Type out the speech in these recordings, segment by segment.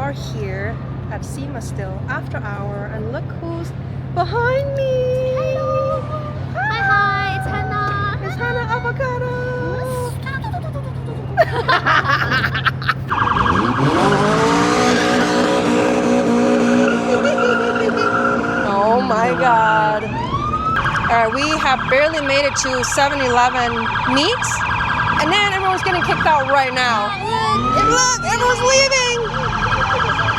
are here at SEMA still after hour, and look who's behind me. Hello. Hi, it's Hannah. It's Hannah Avocado. Oh my God. Alright, we have barely made it to 7-Eleven meats, and then everyone's getting kicked out right now. Look, everyone's leaving.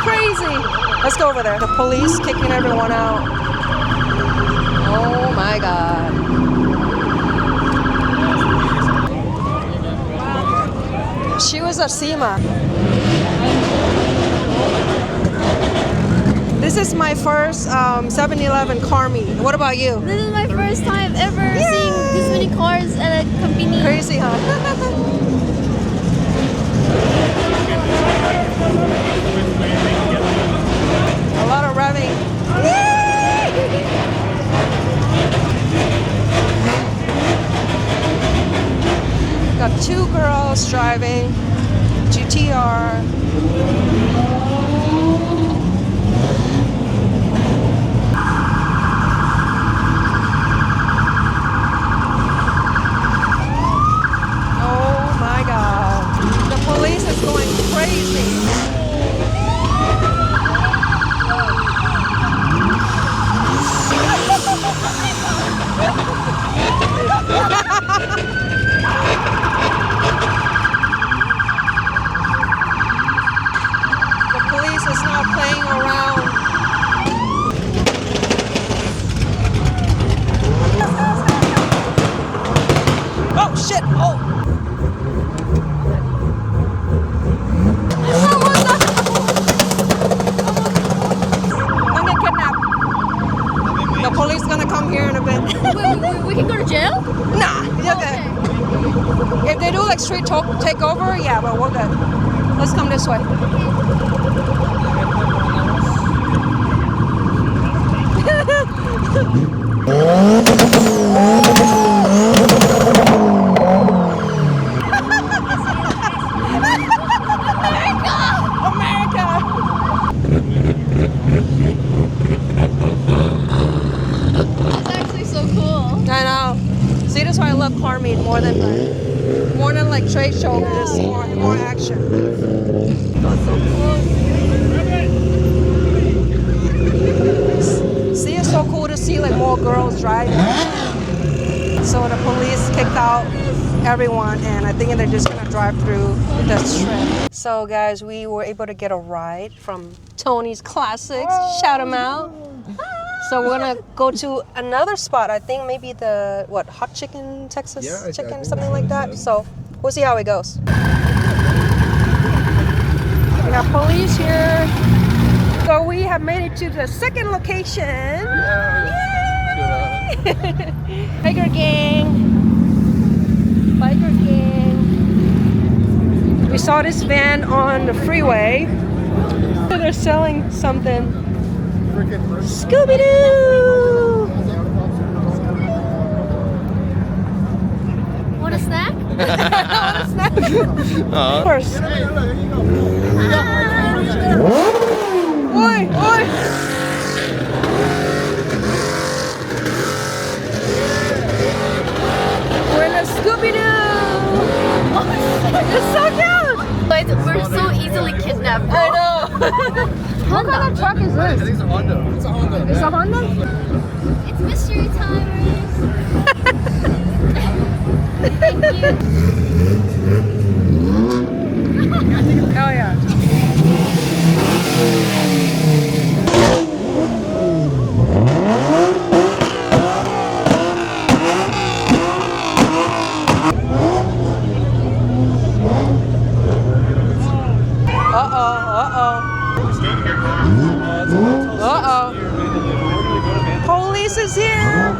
Crazy. Let's go over there. The police kicking everyone out. Oh my God. She was at SEMA. This is my first 7-Eleven car meet. What about you? This is my first time ever seeing this many cars at a company. Crazy, huh? A lot of revving. Got two girls driving GTR. Oh my God. The police is going crazy. The police is not playing around. Oh shit! Oh! I'm gonna kidnap. The police gonna come here in a bit. We can go to jail? Nah, you're good. If they do like street takeover, yeah, but we're good. Let's come this way. America! It's actually so cool. I know. See, that's why I love car meet more than like trade show. There's more action. That's so cool. See, it's so cool to see like more girls driving. So the police kicked out everyone, and I think they're just gonna drive through the strip. So guys, we were able to get a ride from Tony's Classics. Shout him out. So we're gonna go to another spot. I think maybe the hot chicken, Texas chicken, something like that. So we'll see how it goes. We have police here. So we have made it to the second location. Yay! Biker gang. Biker gang. We saw this van on the freeway. They're selling something. Scooby-Doo! Want a snack? Want a snack? Of course. Oi, oi! We're in a Scooby-Doo! It's so cute! We're so easily kidnapped. I know! What kind of truck is this? I think it's a Honda. It's a Honda. It's a Honda? It's mystery time. Thank you. Hell yeah. Uh-oh. Police is here.